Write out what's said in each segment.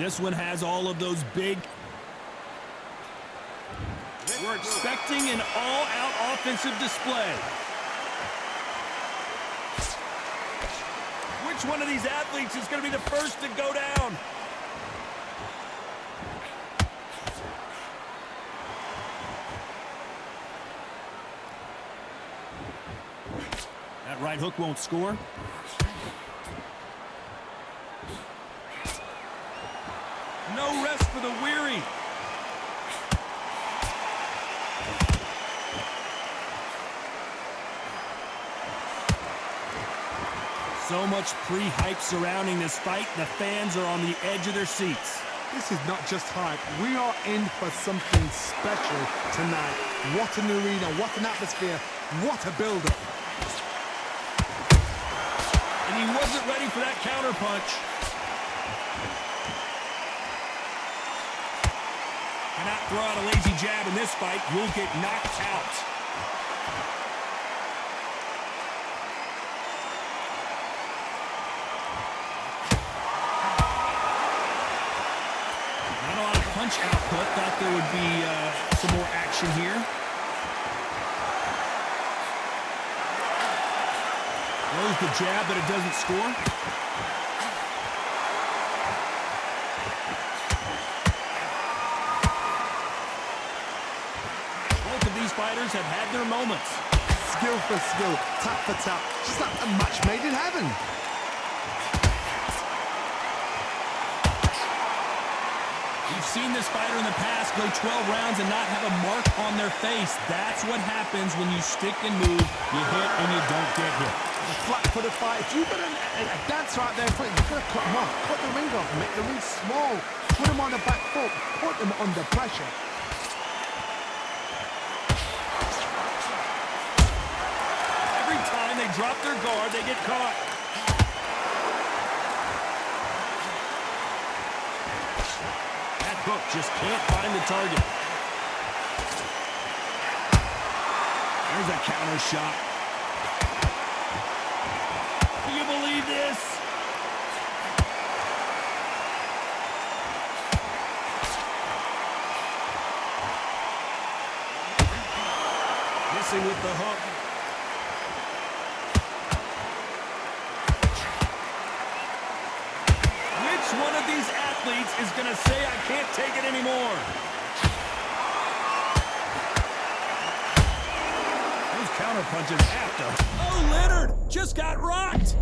this one has all of those big... We're expecting an all-out offensive display. Which one of these athletes is going to be the first to go down? That right hook won't score. No rest for the weary. So much pre-hype surrounding this fight. The fans are on the edge of their seats. This is not just hype. We are in for something special tonight. What an arena, what an atmosphere, what a build-up. And he wasn't ready for that counter punch. Cannot throw out a lazy jab in this fight. You'll get knocked out. Not a lot of punch output. Thought there would be some more action here. Throws the jab, but it doesn't score. Both of these fighters have had their moments. Skill for skill, tap for tap, just like a match made in heaven. We've seen this fighter in the past go 12 rounds and not have a mark on their face. That's what happens when you stick and move. You hit and you don't get hit. Flat for the fight. If you've got a dancer out there, you've got to cut them off. Cut the ring off, make the ring small. Put them on the back foot. Put them under pressure. Every time they drop their guard, they get caught. That hook just can't find the target. There's a counter shot. Do you believe this? Missing with the hook. Which one of these athletes is going to say, I can't take it anymore? Those counter punches after. Oh, Leonard just got rocked.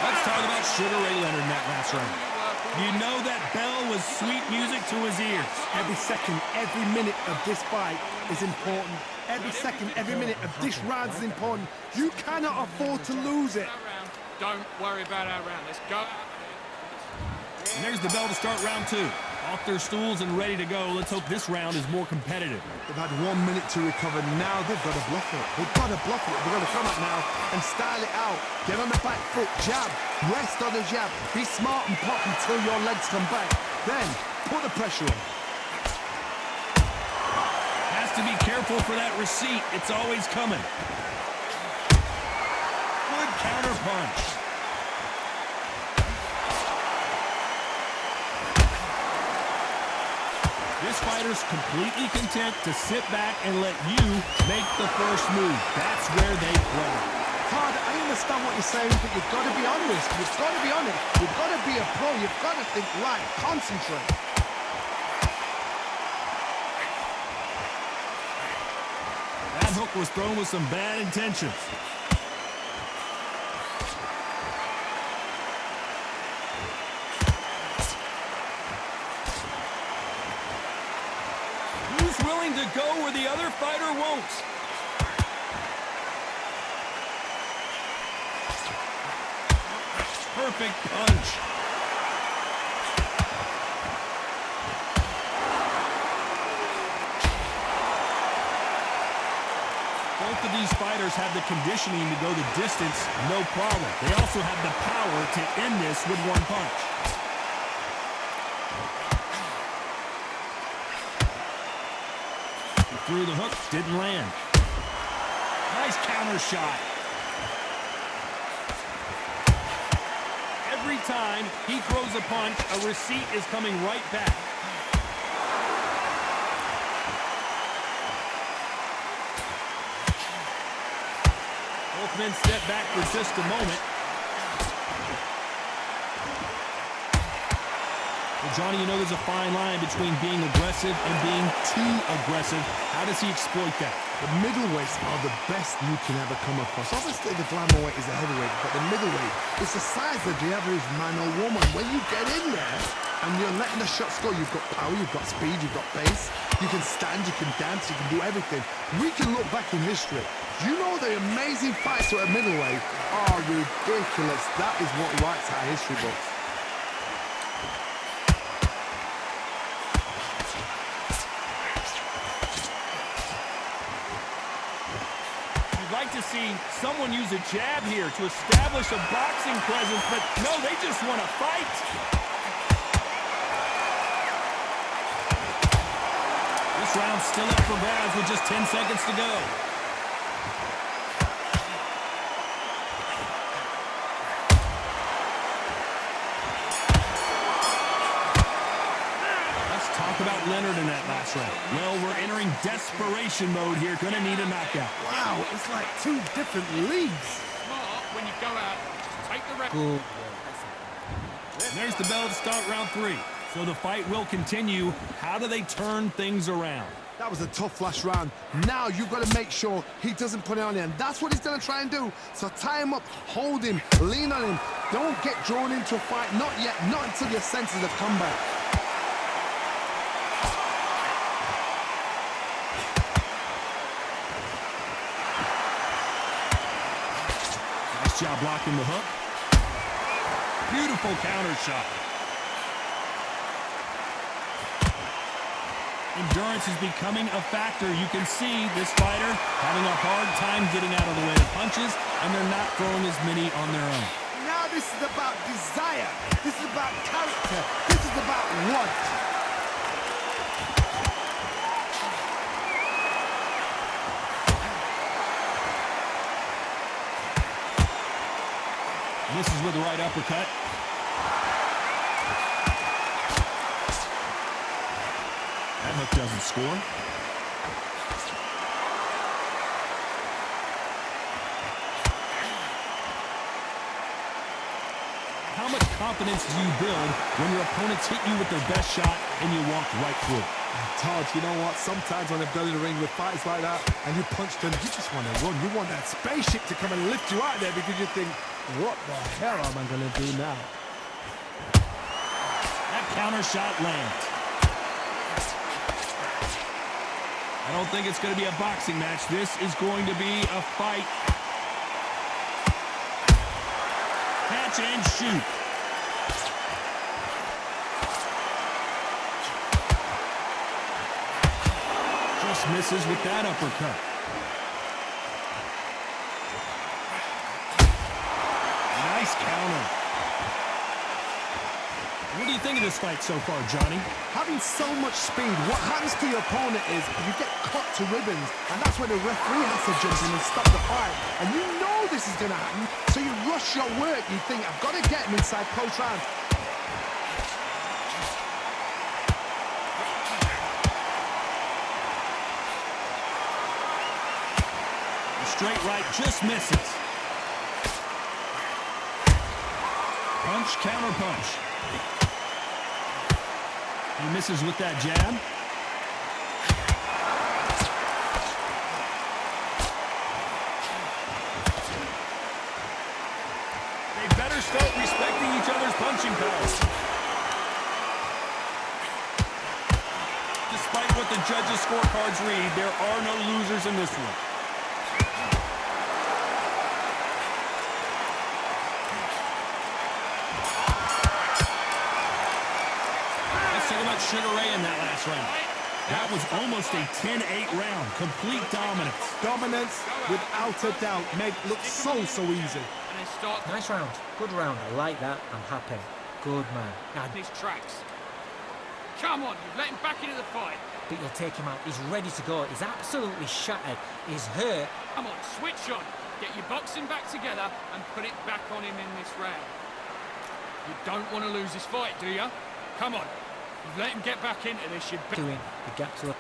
Let's talk about Sugar Ray Leonard in that last round. You know that bell was sweet music to his ears. Every second, every minute of this fight is important. Every second, every minute of this round is important. You cannot afford to lose it. Don't worry about our round. Let's go. And there's the bell to start round two. Off their stools and ready to go. Let's hope this round is more competitive. They've had 1 minute to recover. Now they've got to bluff it. They've got to bluff it. They've got to come up now and style it out. Get on the back foot, jab, rest on the jab. Be smart and pop until your legs come back. Then put the pressure on. Has to be careful for that receipt. It's always coming. Good counter punch. This fighter's completely content to sit back and let you make the first move. That's where they play. Todd, I understand what you're saying, but you've got to be honest. You've got to be honest. You've got to be a pro. You've got to think right. Concentrate. That hook was thrown with some bad intentions. Who's willing to go where the other fighter won't? Perfect punch. Both of these fighters have the conditioning to go the distance, no problem. They also have the power to end this with one punch. through the hook, didn't land. Nice counter shot. Every time he throws a punch, a receipt is coming right back. Both men step back for just a moment. Well, Johnny, you know there's a fine line between being aggressive and being too aggressive. How does he exploit that? The middleweights are the best you can ever come across. Obviously, the glamour weight is a heavyweight, but the middleweight is the size of the average man or woman. When you get in there and you're letting the shots go, you've got power, you've got speed, you've got pace. You can stand, you can dance, you can do everything. We can look back in history. You know the amazing fights at a middleweight are ridiculous. That is what writes our history books. Like to see someone use a jab here to establish a boxing presence, but no, they just want to fight. This round's still up for grabs with just 10 seconds to go. About Leonard in that last round. Well, we're entering desperation mode here. Gonna need a knockout. Wow, it's like two different leagues. Smart when you go out. Take the rep. Cool. And there's the bell to start round 3. So the fight will continue. How do they turn things around? That was a tough last round. Now you've got to make sure he doesn't put it on you, and that's what he's going to try and do. So tie him up, hold him, lean on him. Don't get drawn into a fight. Not yet. Not until your senses have come back. Job blocking the hook. Beautiful counter shot. Endurance is becoming a factor. You can see this fighter having a hard time getting out of the way of punches, and they're not throwing as many on their own. Now this is about desire. This is about character. This is about want. Misses with the right uppercut. That hook doesn't score. How much confidence do you build when your opponents hit you with their best shot and you walk right through it? Todd, you know what? Sometimes when they've done in the ring with fights like that and you punch them, you just want to run. You want that spaceship to come and lift you out there because you think, what the hell am I going to do now? That counter shot lands. I don't think it's going to be a boxing match. This is going to be a fight. Catch and shoot. Just misses with that uppercut. Nice counter. What do you think of this fight so far, Johnny? Having so much speed, what happens to your opponent is you get cut to ribbons, and that's when the referee has to jump in and stop the fight. And you know this is going to happen, so you rush your work. You think, I've got to get him inside close rounds. Straight right just misses. Punch, counter punch. He misses with that jab. They better start respecting each other's punching powers. Despite what the judges' scorecards read, there are no losers in this one. Sugar Ray in that last round. That was almost a 10-8 round. Complete dominance. Dominance, without a doubt, made it look so easy. Nice round. Good round. I like that. I'm happy. Good man. These tracks. Come on, you've let him back into the fight. but you'll take him out. He's ready to go. He's absolutely shattered. He's hurt. Come on, switch on. Get your boxing back together and put it back on him in this round. You don't want to lose this fight, do you? Come on. You've let him get back into this. Doing the gaps up.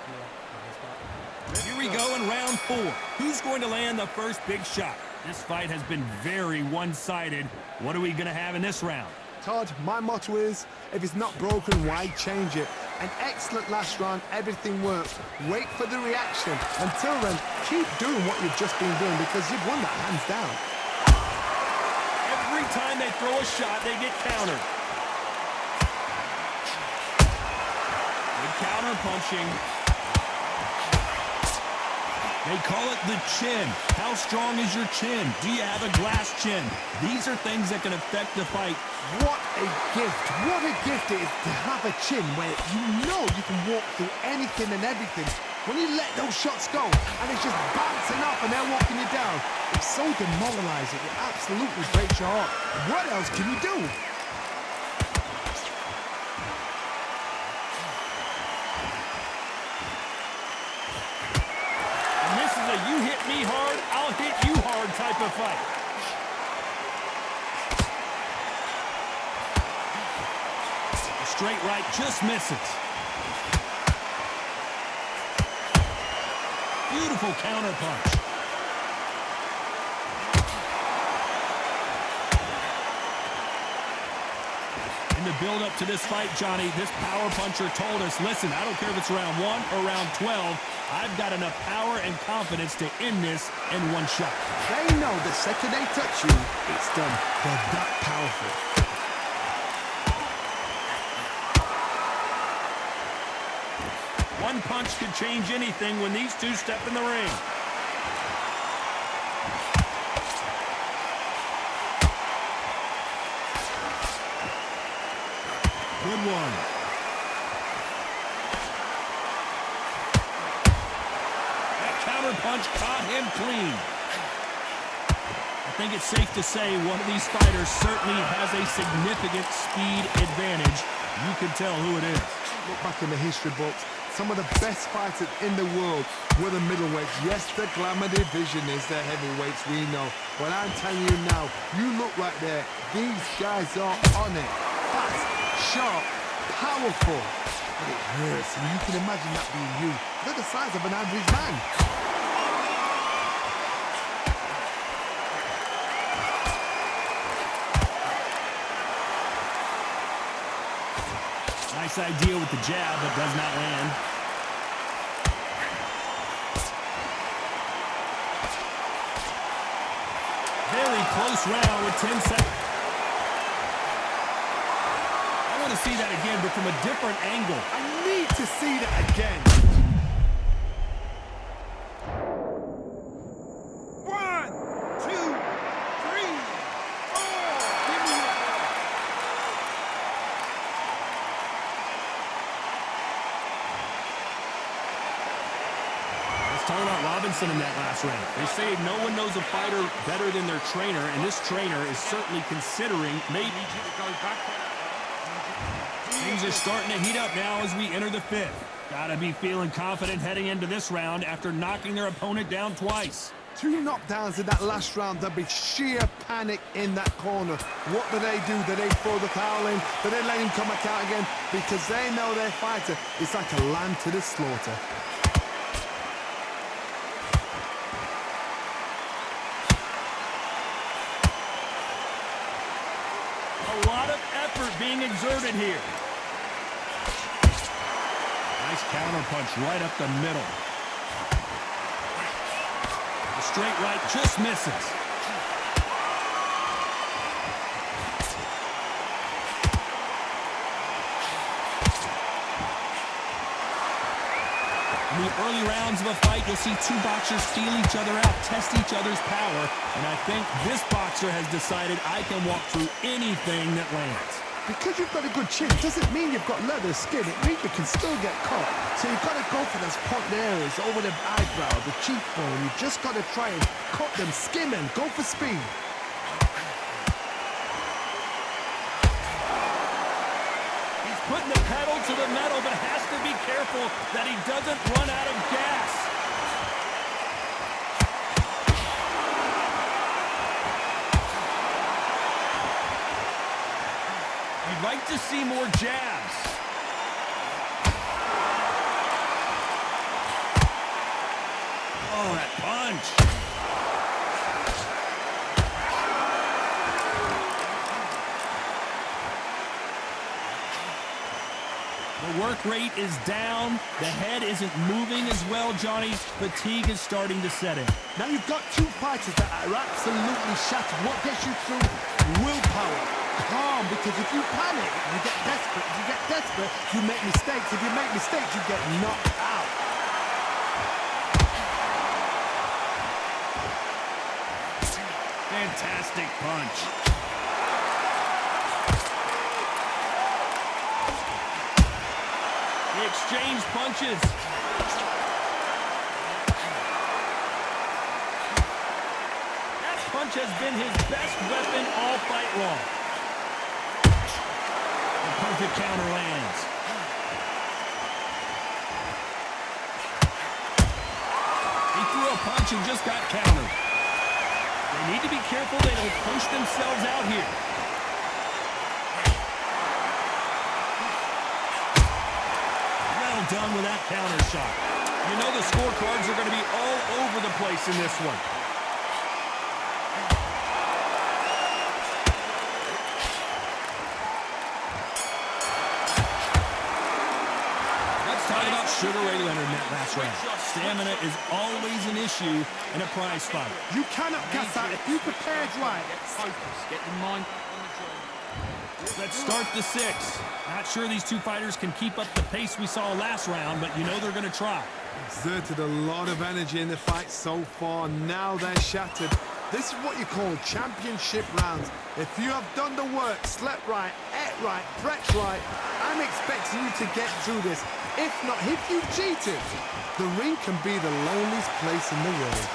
Here we go in round 4. Who's going to land the first big shot? This fight has been very one-sided. What are we going to have in this round? Todd, my motto is, if it's not broken, why change it? An excellent last round, everything works. Wait for the reaction. Until then, keep doing what you've just been doing because you've won that hands down. Every time they throw a shot, they get countered. Good counter punching. They call it the chin. How strong is your chin? Do you have a glass chin? These are things that can affect the fight. What a gift. What a gift it is to have a chin where you know you can walk through anything and everything. When you let those shots go and it's just bouncing off and they're walking you down, it's so demoralizing. It absolutely breaks your heart. What else can you do? You hit me hard, I'll hit you hard type of fight. A straight right just misses. Beautiful counter punch. In the build-up to this fight, Johnny, this power puncher told us, listen, I don't care if it's round 1 or round 12, I've got enough power and confidence to end this in one shot. They know the second they touch you, it's done. They're that powerful. One punch could change anything when these two step in the ring. Good one. That counter punch caught him clean. I think it's safe to say one of these fighters certainly has a significant speed advantage. You can tell who it is. Look back in the history books. Some of the best fighters in the world were the middleweights. Yes, the glamour division is the heavyweights, we know. But I'm telling you now, you look right there. These guys are on it. Fast, sharp, powerful. But it hurts, and you can imagine that being you. They're the size of an average man. Nice idea with the jab, but does not land. Very close round with 10 seconds. I want to see that again, but from a different angle. I need to see that again. 1, 2, 3, 4. Give me it. Let's talk about Robinson in that last round. They say no one knows a fighter better than their trainer, and this trainer is certainly considering maybe. Need you to go back on that. Things are starting to heat up now as we enter the 5th. Gotta be feeling confident heading into this round after knocking their opponent down twice. 2 knockdowns in that last round. There'll be sheer panic in that corner. What do? Do they throw the towel in? Do they let him come back out again? Because they know their fighter is like a lamb to the slaughter. A lot of effort being exerted here. Nice counter punch right up the middle. The straight right just misses. In the early rounds of a fight, you'll see 2 boxers feel each other out, test each other's power, and I think this boxer has decided I can walk through anything that lands. Because you've got a good chin doesn't mean you've got leather skin. It means you can still get caught. So you've got to go for those point areas over the eyebrow, the cheekbone. You've just got to try and cut them, skim them, go for speed. He's putting the pedal to the metal, but has to be careful that he doesn't run out of gas. You'd like to see more jabs. Oh, that punch. The work rate is down. The head isn't moving as well, Johnny. Fatigue is starting to set in. Now you've got two fighters that are absolutely shattered. What gets you through? Willpower. Calm, because if you panic, you get desperate. If you get desperate, you make mistakes. If you make mistakes, you get knocked out. Fantastic punch. They exchange punches. That punch has been his best weapon all fight long. The perfect counter lands. He threw a punch and just got countered. They need to be careful they don't push themselves out here. Well done with that counter shot. You know the scorecards are going to be all over the place in this one. Let's talk about Sugar Ray Leonard in that last round. Stamina is always an issue in a prize fight. You cannot gas out if you prepared right. Get focused. Get your mind on the job. Let's start the 6. Not sure these two fighters can keep up the pace we saw last round, but you know they're going to try. Exerted a lot of energy in the fight so far. Now they're shattered. This is what you call championship rounds. If you have done the work, slept right, ate right, prepped right, I'm expecting you to get through this. If not, if you cheated, the ring can be the loneliest place in the world.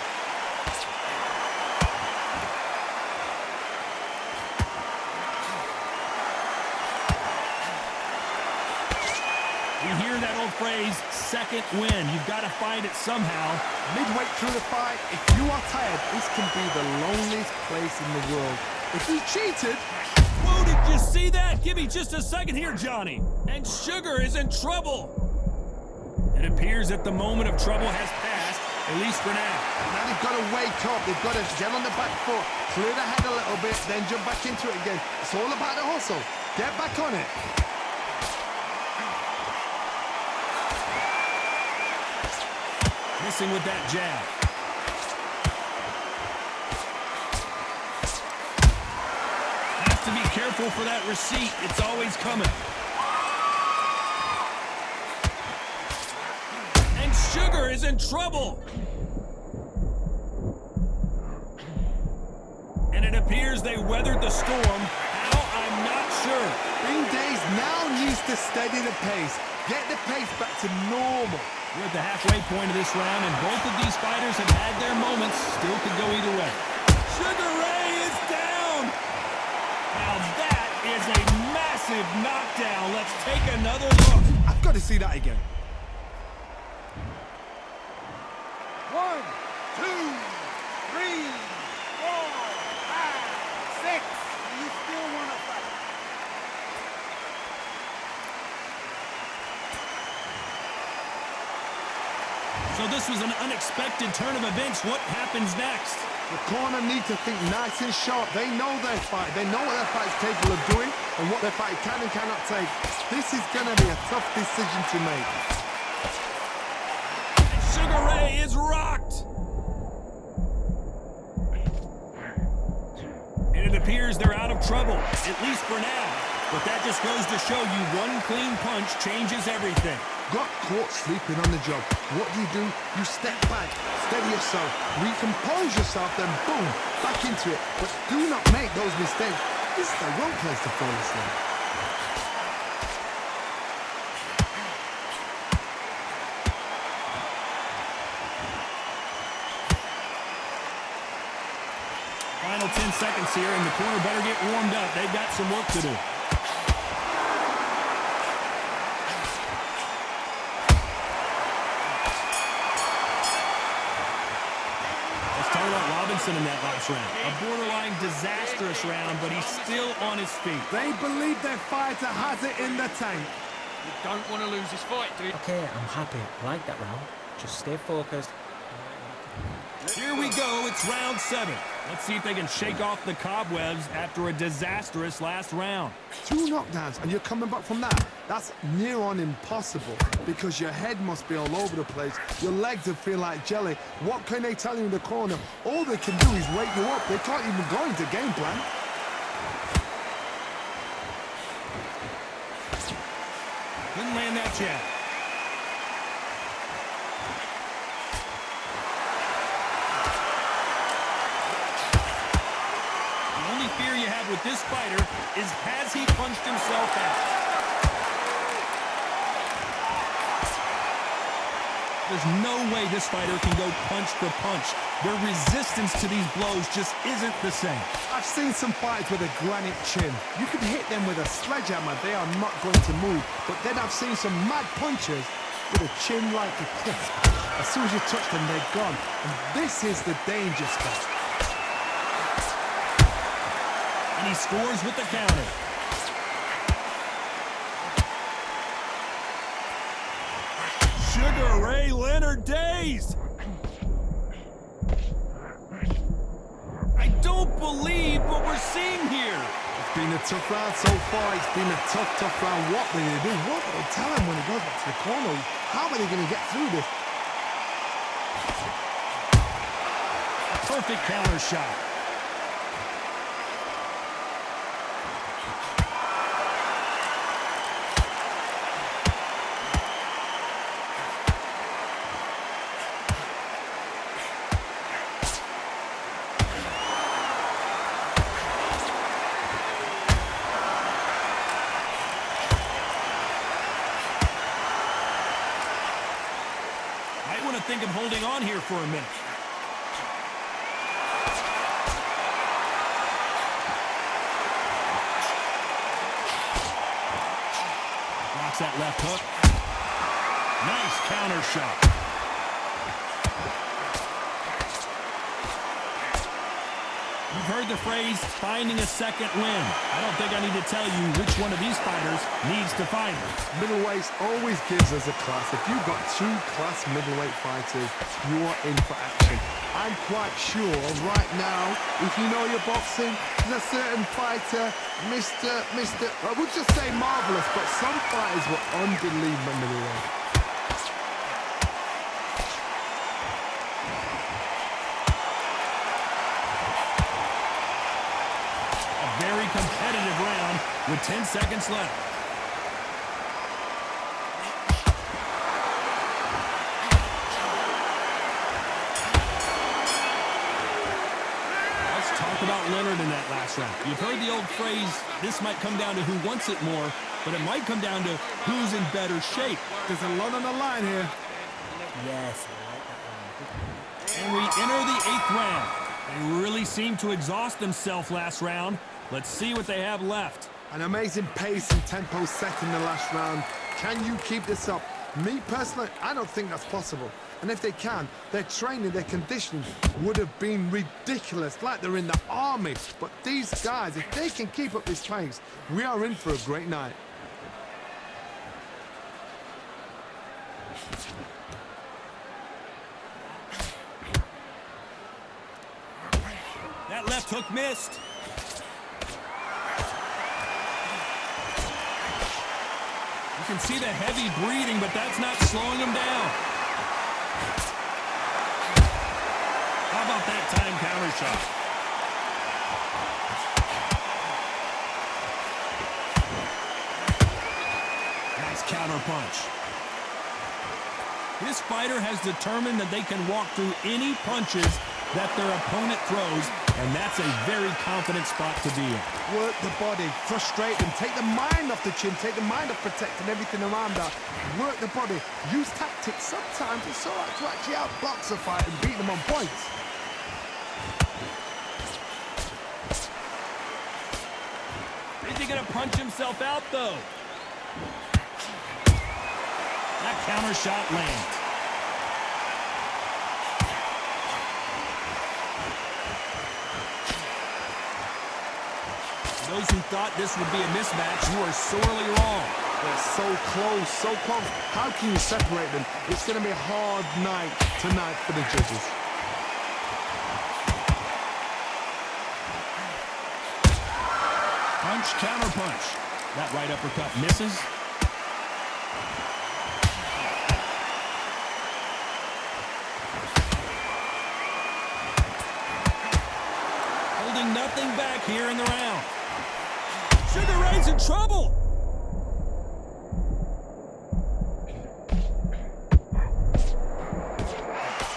We hear that old phrase, second win. You've got to find it somehow. Midway through the fight, if you are tired, this can be the loneliest place in the world. If you cheated... Whoa, did you see that? Give me just a second here, Johnny. And Sugar is in trouble. It appears that the moment of trouble has passed, at least for now. Now they've got to wake up. They've got to get on the back foot, clear the head a little bit, then jump back into it again. It's all about the hustle. Get back on it. Missing with that jab. Has to be careful for that receipt. It's always coming. And Sugar is in trouble. And it appears they weathered the storm. How? I'm not sure. Bing Days now needs to steady the pace. Get the pace back to normal. We're at the halfway point of this round, and both of these fighters have had their moments. Still could go either way. Sugar Ray is down! Now that is a massive knockdown. Let's take another look. I've got to see that again. 1, 2, 3, 4, 5, 6. You still want to fight? So this was an unexpected turn of events. What happens next? The corner need to think nice and sharp. They know their fight. They know what their fight is capable of doing and what their fight can and cannot take. This is going to be a tough decision to make. And Sugar Ray is rocked. And it appears they're out of trouble, at least for now. But that just goes to show you one clean punch changes everything. Got caught sleeping on the job. What do? You step back, steady yourself, recompose yourself, then boom, back into it. But do not make those mistakes. This is the wrong place to fall asleep. Final 10 seconds here, and the corner better get warmed up. They've got some work to do. How about Robinson in that last round? A borderline disastrous round, but he's still on his feet. They believe their fighter has it in the tank. You don't want to lose this fight, do you? Okay, I'm happy. I like that round. Just stay focused. Here we go. It's round 7. Let's see if they can shake off the cobwebs after a disastrous last round. 2 knockdowns and you're coming back from that. That's near on impossible because your head must be all over the place. Your legs will feel like jelly. What can they tell you in the corner? All they can do is wake you up. They can't even go into game plan. Didn't land that jab. The only fear you have with this fighter is, has he punched himself out? There's no way this fighter can go punch for punch. Their resistance to these blows just isn't the same. I've seen some fighters with a granite chin. You can hit them with a sledgehammer, they are not going to move. But then I've seen some mad punchers with a chin like a crisp. As soon as you touch them, they're gone. And this is the danger spot. And he scores with the counter. Sugar Ray Leonard dazed. I don't believe what we're seeing here. It's been a tough round so far. It's been a tough round. What will they do? What will they tell him when he goes back to the corner? How are they going to get through this? A perfect counter shot. I think I'm holding on here for a minute. Blocks that left hook. Nice counter shot. You've heard the phrase, finding a second win. I don't think I need to tell you which one of these fighters needs to find it. Middleweight always gives us a class. If you've got 2 class middleweight fighters, you are in for action. I'm quite sure right now, if you know your boxing, there's a certain fighter, I would just say marvelous, but some fighters were unbelievable middleweight. Very competitive round with 10 seconds left. Let's talk about Leonard in that last round. You've heard the old phrase, this might come down to who wants it more, but it might come down to who's in better shape. There's a lot on the line here. Yes, I like that round. And we enter the 8th round. They really seemed to exhaust themselves last round. Let's see what they have left. An amazing pace and tempo set in the last round. Can you keep this up? Me personally, I don't think that's possible. And if they can, their training, their conditioning would have been ridiculous, like they're in the army. But these guys, if they can keep up this pace, we are in for a great night. That left hook missed. You can see the heavy breathing, but that's not slowing him down. How about that time counter shot? Nice counter punch. This fighter has determined that they can walk through any punches that their opponent throws, and that's a very confident spot to be in. Work the body, frustrate them, take the mind off the chin, take the mind off protecting everything around that. Work the body, use tactics. Sometimes it's all right to actually outbox a fight and beat them on points. Is he gonna punch himself out, though? That counter shot lands. Those who thought this would be a mismatch, you are sorely wrong. They're so close, so close. How can you separate them? It's going to be a hard night tonight for the judges. Punch, counter punch. That right uppercut misses. Holding nothing back here in the round. Sugar Ray's in trouble.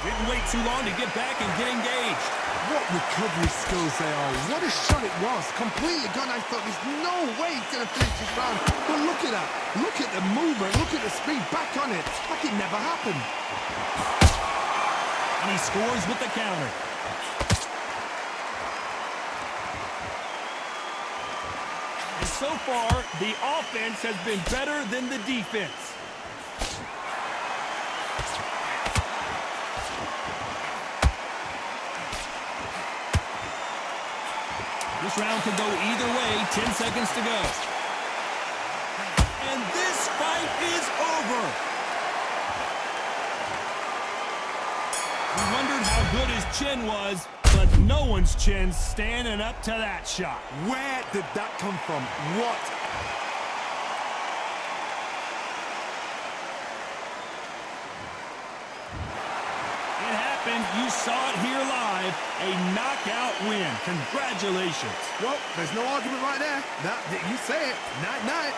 Didn't wait too long to get back and get engaged. What recovery skills they are. What a shot it was. Completely gone. I thought there's no way he's going to finish this round. But look at that. Look at the movement. Look at the speed. Back on it. Like it never happened. And he scores with the counter. And so far, the offense has been better than the defense. This round could go either way. 10 seconds to go. And this fight is over. We wondered how good his chin was, but no one's chin's standing up to that shot. Where did that come from? What? It happened. You saw it here live. A knockout win. Congratulations. Well, there's no argument right there. You say it. Night-night.